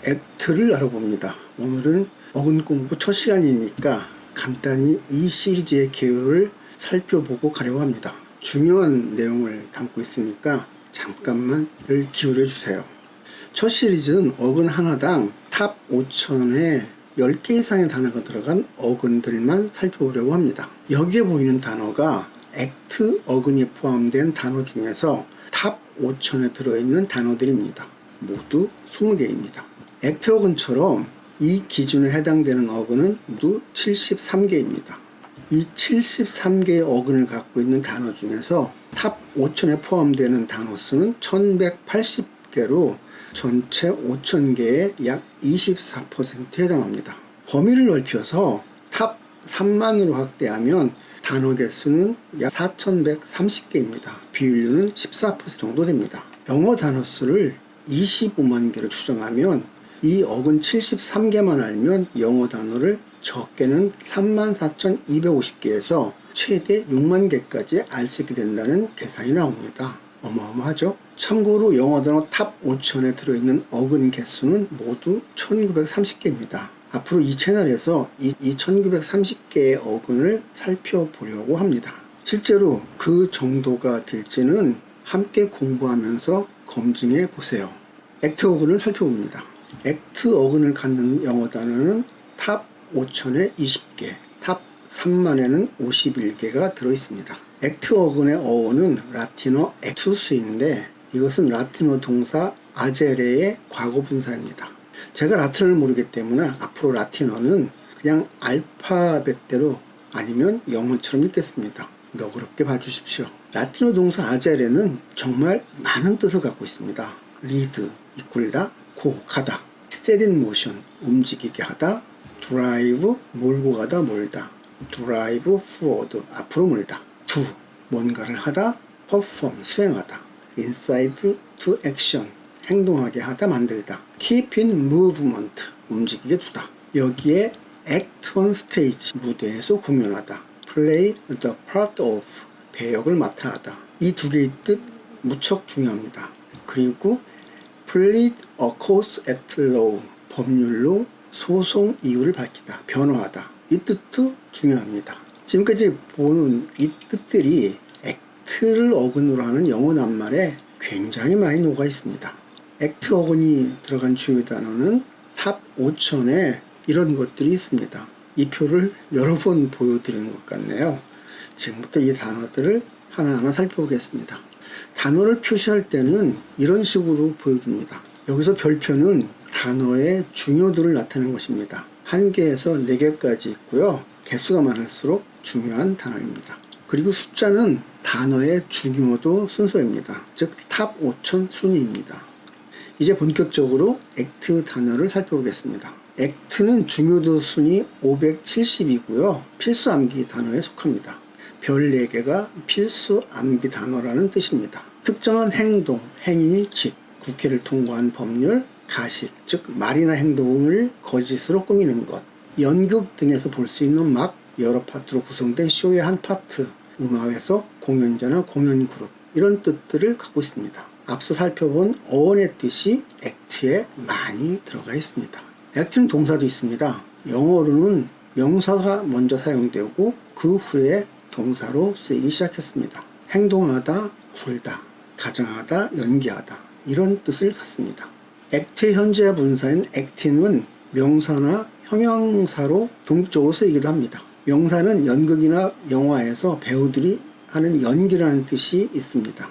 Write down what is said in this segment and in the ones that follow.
액트를 알아봅니다. 오늘은 어근 공부 첫 시간이니까 간단히 이 시리즈의 개요를 살펴보고 가려고 합니다. 중요한 내용을 담고 있으니까 잠깐만을 기울여 주세요. 첫 시리즈는 어근 하나당 탑 5000에 10개 이상의 단어가 들어간 어근들만 살펴보려고 합니다. 여기에 보이는 단어가 액트 어근이 포함된 단어 중에서 탑 5000에 들어있는 단어들입니다. 모두 20개입니다. 액트 어근처럼 이 기준에 해당되는 어근은 모두 73개입니다. 이 73개의 어근을 갖고 있는 단어 중에서 탑 5000에 포함되는 단어 수는 1180개로 전체 5000개의 약 24%에 해당합니다. 범위를 넓혀서 탑 3만으로 확대하면 단어 개수는 약 4130개입니다. 비율로는 14% 정도 됩니다. 영어 단어 수를 25만 개로 추정하면 이 어근 73개만 알면 영어 단어를 적게는 34,250개에서 최대 6만 개까지 알 수 있게 된다는 계산이 나옵니다. 어마어마하죠? 참고로 영어 단어 탑 5000에 들어있는 어근 개수는 모두 1930개입니다. 앞으로 이 채널에서 이 1930개의 어근을 살펴보려고 합니다. 실제로 그 정도가 될지는 함께 공부하면서 검증해 보세요. 액트 어근을 살펴봅니다. 액트 어근을 갖는 영어 단어는 탑 5000에 20개, 탑 3만에는 51개가 들어있습니다. 액트 어근의 어원은 라틴어 액투스인데 이것은 라틴어 동사 아제레의 과거 분사입니다. 제가 라틴어를 모르기 때문에 앞으로 라틴어는 그냥 알파벳대로 아니면 영어처럼 읽겠습니다. 너그럽게 봐주십시오. 라틴어 동사 아제레는 정말 많은 뜻을 갖고 있습니다. 리드, 이끌다, 가다, set in motion, 움직이게 하다, drive, 몰고 가다, 몰다, drive forward, 앞으로 몰다, do, 뭔가를 하다, perform, 수행하다, incite to action, 행동하게 하다, 만들다, keep in movement, 움직이게 두다. 여기에 act on stage, 무대에서 공연하다, play the part of, 배역을 맡아 하다. 이 두 개의 뜻 무척 중요합니다. 그리고 plead a cause at law, 법률로 소송 이유를 밝히다, 변호하다. 이 뜻도 중요합니다. 지금까지 보는 이 뜻들이 액트를 어근으로 하는 영어 낱말에 굉장히 많이 녹아 있습니다. 액트 어근이 들어간 주요 단어는 탑 5000에 이런 것들이 있습니다. 이 표를 여러 번 보여드리는 것 같네요. 지금부터 이 단어들을 하나하나 살펴보겠습니다. 단어를 표시할 때는 이런 식으로 보여줍니다. 여기서 별표는 단어의 중요도를 나타내는 것입니다. 1개에서 4개까지 있고요. 개수가 많을수록 중요한 단어입니다. 그리고 숫자는 단어의 중요도 순서입니다. 즉 탑 5000 순위입니다. 이제 본격적으로 액트 단어를 살펴보겠습니다. 액트는 중요도 순위 570이고요. 필수 암기 단어에 속합니다. 별 4개가 필수 암기 단어라는 뜻입니다. 특정한 행동, 행위, 짓, 국회를 통과한 법률, 가식, 즉 말이나 행동을 거짓으로 꾸미는 것, 연극 등에서 볼 수 있는 막, 여러 파트로 구성된 쇼의 한 파트, 음악에서 공연자나 공연 그룹, 이런 뜻들을 갖고 있습니다. 앞서 살펴본 어원의 뜻이 액트에 많이 들어가 있습니다. 액트는 동사도 있습니다. 영어로는 명사가 먼저 사용되고 그 후에 동사로 쓰이기 시작했습니다. 행동하다, 굴다, 가정하다, 연기하다, 이런 뜻을 갖습니다. 액트의 현재 분사인 액팅은 명사나 형용사로 독립적으로 쓰이기도 합니다. 명사는 연극이나 영화에서 배우들이 하는 연기라는 뜻이 있습니다.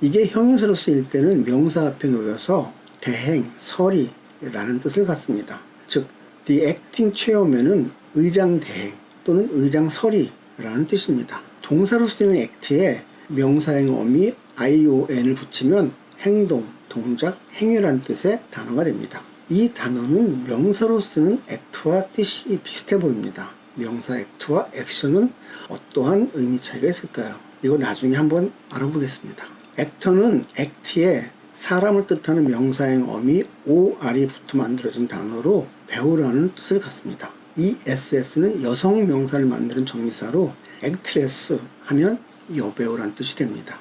이게 형용사로 쓰일 때는 명사 앞에 놓여서 대행, 서리라는 뜻을 갖습니다. 즉, the acting chairman은 의장대행 또는 의장서리라는 뜻입니다. 동사로 쓰이는 act에 명사행 어미 ion을 붙이면 행동, 동작, 행위란 뜻의 단어가 됩니다. 이 단어는 명사로 쓰는 act와 뜻이 비슷해 보입니다. 명사 act와 action은 어떠한 의미 차이가 있을까요? 이거 나중에 한번 알아보겠습니다. actor는 act에 사람을 뜻하는 명사행 어미 or이 붙어 만들어진 단어로 배우라는 뜻을 갖습니다. 이 SS는 여성 명사를 만드는 정미사로 actress 하면 여배우란 뜻이 됩니다.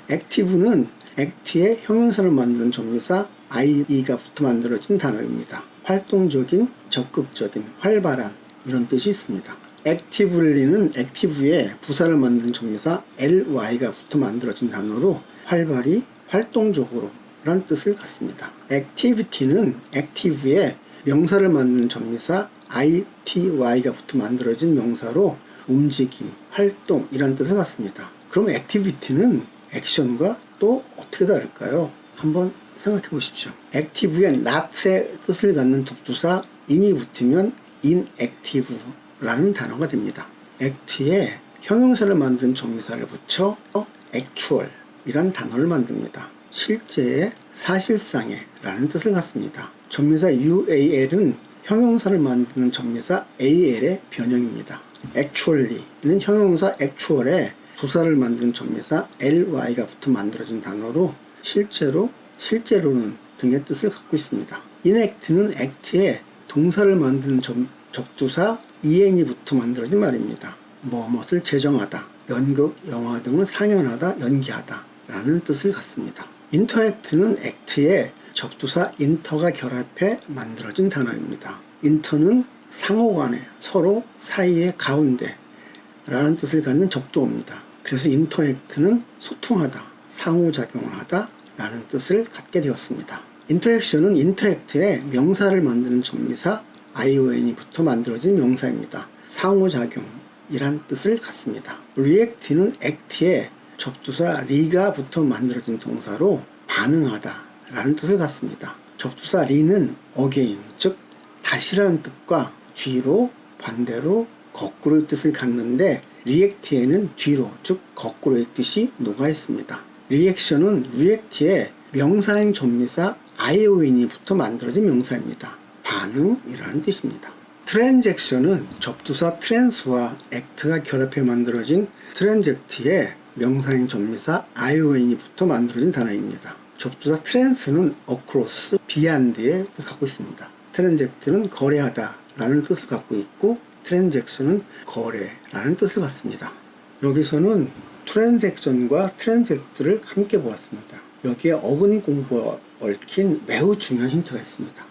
active는 act의 형용사를 만드는 정미사 IE가 붙어 만들어진 단어입니다. 활동적인, 적극적인, 활발한 이런 뜻이 있습니다. 액티브리는 액티브에 부사를 만드는 접미사 ly가 붙어 만들어진 단어로 활발히, 활동적으로 라는 뜻을 갖습니다. activity는 active에 명사를 만드는 접미사 ity가 붙어 만들어진 명사로 움직임, 활동 이란 뜻을 갖습니다. 그럼 activity는 액션과 또 어떻게 다를까요? 한번 생각해 보십시오. active에 not의 뜻을 갖는 접두사 in이 붙으면 inactive라는 단어가 됩니다. act에 형용사를 만드는 접미사를 붙여 actual 이란 단어를 만듭니다. 실제의, 사실상의 라는 뜻을 갖습니다. 접미사 ual은 형용사를 만드는 접미사 al의 변형입니다. actually는 형용사 actual에 부사를 만드는 접미사 ly가 붙어 만들어진 단어로 실제로, 실제로는 등의 뜻을 갖고 있습니다. enact는 act에 동사를 만드는 접두사 en이 붙어 만들어진 말입니다. 무엇을 제정하다, 연극, 영화 등을 상연하다, 연기하다 라는 뜻을 갖습니다. interact는 act에 접두사 inter가 결합해 만들어진 단어입니다. inter는 상호간에, 서로 사이의 가운데 라는 뜻을 갖는 접두어입니다. 그래서 interact는 소통하다, 상호작용을 하다 라는 뜻을 갖게 되었습니다. interaction은 interact에 명사를 만드는 접미사 ionni 붙어 만들어진 명사입니다. 상호작용이란 뜻을 갖습니다. react는 act에 접두사 re가 붙어 만들어진 동사로 반응하다 라는 뜻을 갖습니다. 접두사 re는 again, 즉 다시라는 뜻과 뒤로, 반대로, 거꾸로의 뜻을 갖는데 react에는 뒤로, 즉 거꾸로의 뜻이 녹아 있습니다. reaction은 react에 명사행 접미사 ion이 붙어 만들어진 명사입니다. 반응이라는 뜻입니다. transaction은 접두사 trans와 act가 결합해 만들어진 transact에 명사행 접미사 ion이 붙어 만들어진 단어입니다. 접두사 trans는 across, beyond의 뜻을 갖고 있습니다. transact는 거래하다 라는 뜻을 갖고 있고 transaction은 거래라는 뜻을 갖습니다. 여기서는 transaction과 transact를 함께 보았습니다. 여기에 어근 공부와 얽힌 매우 중요한 힌트가 있습니다.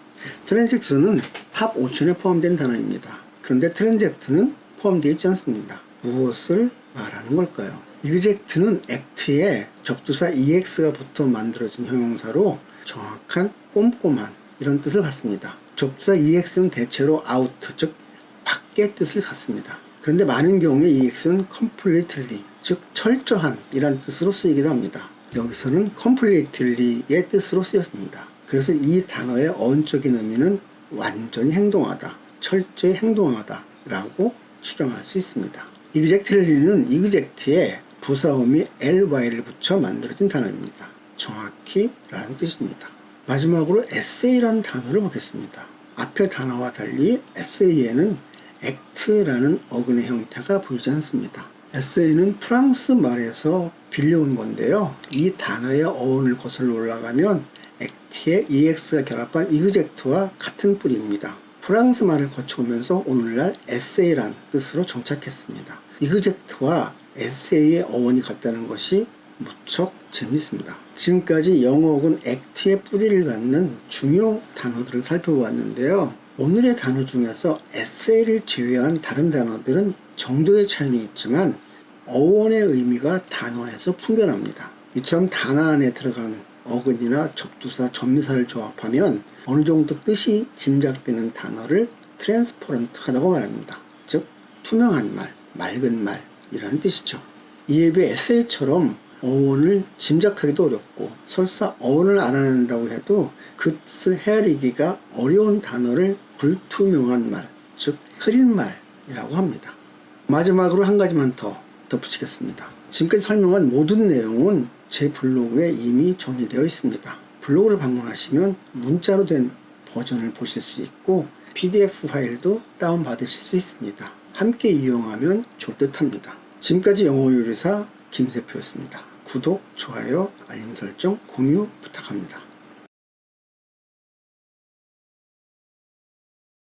transaction은 탑 5천에 포함된 단어입니다. 그런데 transact는 포함되어 있지 않습니다. 무엇을 말하는 걸까요? exact는 act에 접두사 ex가 붙어 만들어진 형용사로 정확한, 꼼꼼한 이런 뜻을 갖습니다. 접두사 ex는 대체로 out, 즉 밖의 뜻을 갖습니다. 그런데 많은 경우에 ex는 completely, 즉 철저한 이란 뜻으로 쓰이기도 합니다. 여기서는 completely의 뜻으로 쓰였습니다. 그래서 이 단어의 어원적인 의미는 완전히 행동하다, 철저히 행동하다 라고 추정할 수 있습니다. exactly는 exact에 부사음이 ly를 붙여 만들어진 단어입니다. 정확히 라는 뜻입니다. 마지막으로 essay라는 단어를 보겠습니다. 앞의 단어와 달리 essay에는 act라는 어근의 형태가 보이지 않습니다. essay는 프랑스 말에서 빌려온 건데요. 이 단어의 어원을 거슬러 올라가면 act에 ex가 결합한 exact와 같은 뿌리입니다. 프랑스 말을 거쳐오면서 오늘날 essay란 뜻으로 정착했습니다. exact와 essay의 어원이 같다는 것이 무척 재밌습니다. 지금까지 영어어근 act의 뿌리를 갖는 중요 단어들을 살펴보았는데요. 오늘의 단어 중에서 essay를 제외한 다른 단어들은 정도의 차이는 있지만 어원의 의미가 단어에서 풍겨납니다. 이처럼 단어 안에 들어간 어근이나 접두사, 접미사를 조합하면 어느 정도 뜻이 짐작되는 단어를 트랜스퍼런트하다고 말합니다. 즉 투명한 말, 맑은 말 이런 뜻이죠. 이에 비해 에세이처럼 어원을 짐작하기도 어렵고 설사 어원을 알아낸다고 해도 그 뜻을 헤아리기가 어려운 단어를 불투명한 말, 즉 흐린 말이라고 합니다. 마지막으로 한 가지만 더 덧붙이겠습니다. 지금까지 설명한 모든 내용은 제 블로그에 이미 정리되어 있습니다. 블로그를 방문하시면 문자로 된 버전을 보실 수 있고 PDF 파일도 다운받으실 수 있습니다. 함께 이용하면 좋을 듯 합니다. 지금까지 영어요리사 김세표였습니다. 구독, 좋아요, 알림 설정, 공유 부탁합니다.